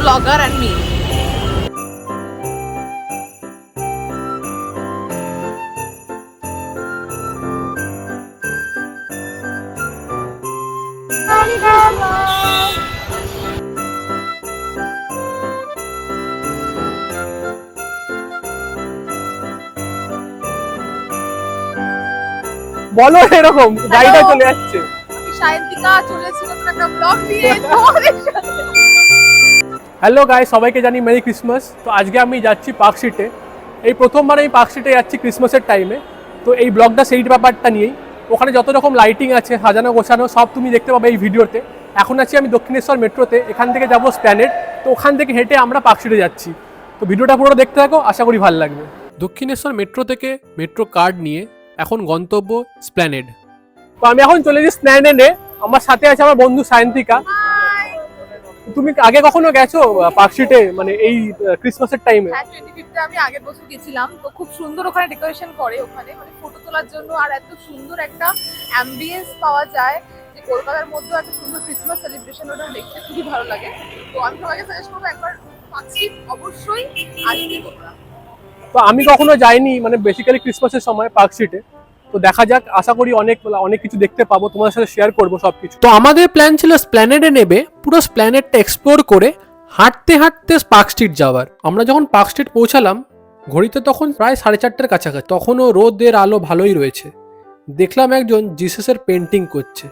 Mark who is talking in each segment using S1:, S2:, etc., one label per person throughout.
S1: blogger and me.
S2: বলো এরকম গাড়িটা চলে যাচ্ছে।
S1: আমি সায়ন্তিকা চলেছি নতুন একটা ব্লগ নিয়ে তোমাদের সাথে।
S2: হ্যালো গাইস, সবাইকে জানি মেরি ক্রিসমাস। তো আজকে আমি যাচ্ছি পার্ক স্ট্রিটে। এই প্রথমবার আমি পার্ক স্ট্রিটে যাচ্ছি ক্রিসমাসের টাইমে। তো এই ব্লগটা সেই ব্যাপারটা নিয়েই। ওখানে যত রকম লাইটিং আছে, সাজানো গোছানো, সব তুমি দেখতে পাবে এই ভিডিওতে। এখন আছি আমি দক্ষিণেশ্বর মেট্রোতে, এখান থেকে যাবো স্প্ল্যানেড। তো ওখান থেকে হেঁটে আমরা পার্ক স্ট্রিটে যাচ্ছি। তো ভিডিওটা পুরো দেখতে থাকো, আশা করি ভালো লাগবে। দক্ষিণেশ্বর মেট্রো থেকে মেট্রো কার্ড নিয়ে এখন গন্তব্য স্প্ল্যানেড। তো আমি এখন চলে যাই স্প্ল্যানেডে। আমার সাথে আছে আমার বন্ধু সায়ন্তিকা। তুমি আগে কখনো গেছো পার্ক স্ট্রিটে, মানে এই ক্রিসমাসের টাইমে?
S1: হ্যাঁ, 25th আমি আগের বছর গেছিলাম। তো খুব সুন্দর ওখানে ডেকোরেশন করে, ওখানে মানে ফটো তোলার জন্য। আর এত সুন্দর একটা অ্যাম্বিয়েন্স পাওয়া যায় যে কলকাতার মধ্যে এত সুন্দর ক্রিসমাস সেলিব্রেশন ওটা দেখতে খুবই ভালো লাগে। তো আমি সবাইকে সাজেস্ট করবো একবার পার্ক স্ট্রিট অবশ্যই আসবে তোমরা।
S2: তো আমি কখনো যাইনি, মানে বেসিক্যালি ক্রিসমাসের সময় পার্ক স্ট্রিটে। তো দেখা যাক, আশা করি অনেক কিছু দেখতে পাবো, তোমাদের সাথে শেয়ার করবো সবকিছু। তো আমাদের প্ল্যান ছিল স্প্ল্যানেডে নেবে, পুরো স্প্ল্যানেডটা এক্সপ্লোর করে হাঁটতে হাঁটতে পার্ক স্ট্রিট যাওয়ার। আমরা যখন পার্ক স্ট্রিট পৌঁছালাম ঘড়িতে তখন প্রায় 4:30টার কাছাকাছি। তখনও রোদের আলো ভালোই রয়েছে। দেখলাম একজন জিসাসের পেন্টিং করছে,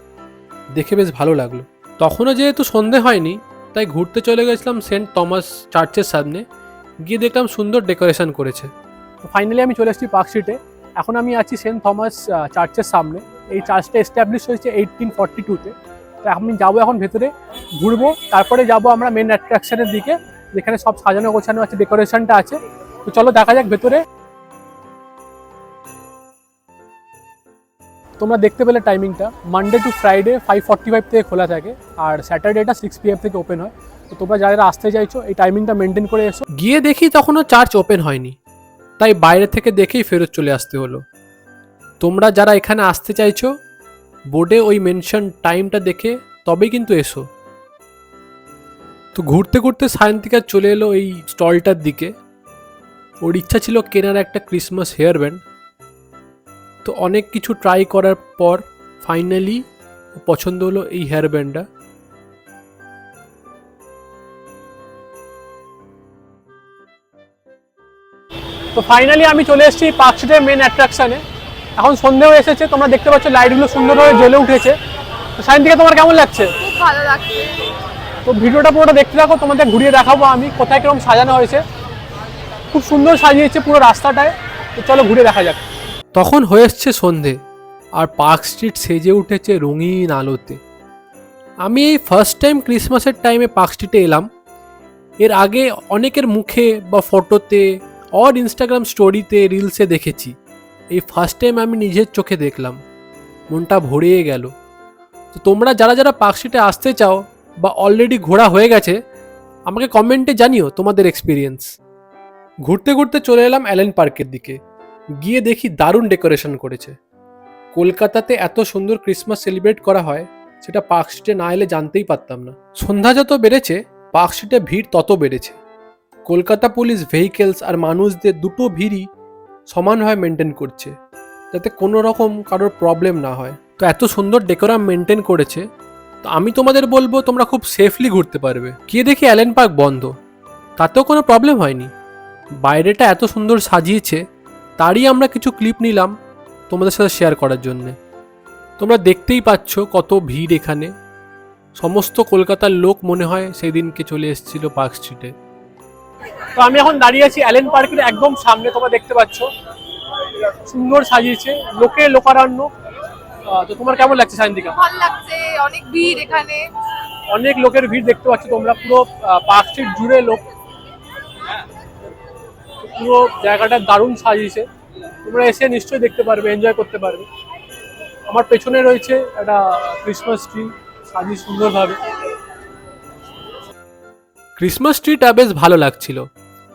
S2: দেখে বেশ ভালো লাগলো। তখনও যেহেতু সন্ধে হয়নি, তাই ঘুরতে চলে গেছিলাম সেন্ট থমাস চার্চের সামনে। গিয়ে দেখলাম সুন্দর ডেকোরেশন করেছে। ফাইনালি আমি চলে এসেছি পার্ক স্ট্রিটে। এখন আমি আছি সেন্ট থমাস চার্চের সামনে। এই চার্চটা এস্টাবলিশ হয়েছে 1842-তে। তো আমি যাবো এখন ভেতরে, ঘুরবো, তারপরে যাব আমরা মেন অ্যাট্রাকশনের দিকে, যেখানে সব সাজানো গোছানো আছে, ডেকোরেশনটা আছে। তো চলো দেখা যাক ভেতরে। তোমরা দেখতে পেলে টাইমিংটা, মানডে টু ফ্রাইডে 5:45 থেকে খোলা থাকে, আর স্যাটারডেটা 6 PM থেকে ওপেন হয়। তো তোমরা যারা আসতে চাইছো এই টাইমিংটা মেনটেন করে এসো। গিয়ে দেখি তখনও চার্চ ওপেন হয়নি, তাই বাইরে থেকে দেখেই ফেরত চলে আসতে হলো। তোমরা যারা এখানে আসতে চাইছো বোর্ডে ওই মেনশন টাইমটা দেখে তবেই কিন্তু এসো। তো ঘুরতে ঘুরতে সায়ন্তিকা চলে এলো এই স্টলটার দিকে। ওর ইচ্ছা ছিল কেনার একটা ক্রিসমাস হেয়ার ব্যান্ড। তো অনেক কিছু ট্রাই করার পর ফাইনালি পছন্দ হলো এই হেয়ার ব্যান্ডটা। তো ফাইনালি আমি চলে এসেছি পার্ক স্ট্রিটের মেন অ্যাট্রাকশনে। এখন সন্ধে হয়ে এসেছে, তোমরা দেখতে পাচ্ছ লাইটগুলো সুন্দরভাবে জ্বলে উঠেছে। তো সায়ন্তিকা, তোমার কেমন লাগছে?
S1: খুব ভালো লাগছে।
S2: তো ভিডিওটা পুরোটা দেখতে থাকো, তোমাদের ঘুরিয়ে দেখাবো আমি কোথায় কিরকম সাজানো হয়েছে। খুব সুন্দর সাজিয়েছে পুরো রাস্তাটায়। তো চলো ঘুরে দেখা যাক। তখন হয়ে এসছে সন্ধে, আর পার্ক স্ট্রিট সেজে উঠেছে রঙিন আলোতে। আমি এই ফার্স্ট টাইম ক্রিসমাসের টাইমে পার্ক স্ট্রিটে এলাম। এর আগে অনেকের মুখে বা ফটোতে আর ইনস্টাগ্রাম স্টোরিতে রিলসে দেখেছি। এই ফার্স্ট টাইম আমি নিজের চোখে দেখলাম, মনটা ভরিয়ে গেল। তো তোমরা যারা যারা পার্ক স্ট্রিটে আসতে চাও বা অলরেডি ঘোরা হয়ে গেছে, আমাকে কমেন্টে জানিও তোমাদের এক্সপিরিয়েন্স। ঘুরতে ঘুরতে চলে এলাম অ্যালেন পার্কের দিকে। গিয়ে দেখি দারুণ ডেকোরেশন করেছে। কলকাতাতে এত সুন্দর ক্রিসমাস সেলিব্রেট করা হয়, সেটা পার্ক স্ট্রিটে না এলে জানতেই পারতাম না। সন্ধ্যা যত বেড়েছে পার্ক স্ট্রিটে ভিড় তত বেড়েছে। কলকাতা পুলিশ ভেহিকেলস আর মানুষদের দুটো ভিড়ই সমানভাবে মেনটেন করছে, যাতে কোনো রকম কারোর প্রবলেম না হয়। তো এত সুন্দর ডেকোরাম মেনটেন করেছে, তো আমি তোমাদের বলবো তোমরা খুব সেফলি ঘুরতে পারবে। গিয়ে দেখি অ্যালেন পার্ক বন্ধ, তাতেও কোনো প্রবলেম হয়নি। বাইরেটা এত সুন্দর সাজিয়েছে, তারই আমরা কিছু ক্লিপ নিলাম তোমাদের সাথে শেয়ার করার জন্যে। তোমরা দেখতেই পাচ্ছ কত ভিড় এখানে। সমস্ত কলকাতার লোক মনে হয় সেই দিনকে চলে এসেছিল পার্ক স্ট্রিটে। তো আমি এখন দাঁড়িয়ে আছি অ্যালেন পার্কের একদম সামনে, তোমরা দেখতে পাচ্ছ সুন্দর সাজিয়েছে, লোকে লোকারণ্য। তো তোমার কেমন লাগছে সায়ন্তিকা?
S1: ভালো লাগছে, অনেক ভিড় এখানে,
S2: অনেক লোকের ভিড় দেখতে পাচ্ছ তোমরা, পুরো পার্ক স্ট্রিট জুড়ে লোক। পুরো জায়গাটা দারুণ সাজিয়েছে, তোমরা এসে নিশ্চয়ই দেখতে পারবে, এনজয় করতে পারবে। আমার পেছনে রয়েছে একটা ক্রিসমাস ট্রি, সাজিয়ে সুন্দরভাবে। ক্রিসমাস ট্রিটা বেশ ভালো লাগছিল,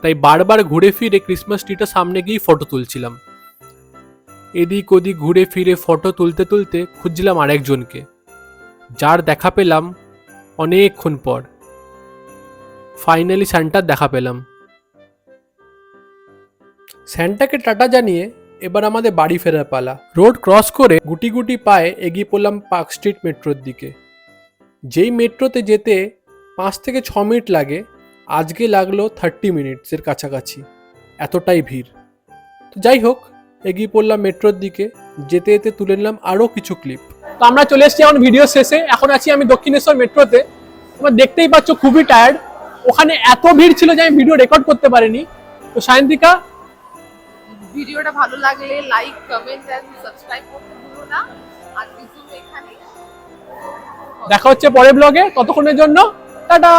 S2: তাই বারবার ঘুরে ফিরে ক্রিসমাস ট্রিটা সামনে গিয়ে ফটো তুলছিলাম। এদিক ওদিক ঘুরে ফিরে ফটো তুলতে তুলতে খুঁজছিলাম আরেকজনকে, যার দেখা পেলাম অনেকক্ষণ পর। ফাইনালি স্যান্টার দেখা পেলাম। স্যান্টাকে টাটা জানিয়ে এবার আমাদের বাড়ি ফেরার পালা। রোড ক্রস করে গুটি গুটি পায়ে এগিয়ে পড়লাম পার্ক স্ট্রিট মেট্রোর দিকে। যেই মেট্রোতে যেতে 5 থেকে 6 মিনিট লাগে, আজকে লাগলো 30 মিনিটসের কাছাকাছি, এতটাই ভিড়। তো যাই হোক, এগিয়ে পড়লাম মেট্রোর দিকে। যেতে যেতে তুলে নিলাম আরও কিছু ক্লিপ। তো আমরা চলে এসেছি এখন ভিডিও শেষে। এখন আছি আমি দক্ষিণেশ্বর মেট্রোতে। তোমরা দেখতেই পাচ্ছ খুবই টায়ার্ড। ওখানে এত ভিড় ছিল যে আমি ভিডিও রেকর্ড করতে পারিনি। তো সায়ন্তিকা,
S1: ভিডিওটা ভালো লাগলে লাইক, কমেন্ট এন্ড সাবস্ক্রাইব করতে ভুলো না। আজকের জন্য এখানে
S2: দেখা হচ্ছে পরের ব্লগে। ততক্ষণের জন্য টাটা।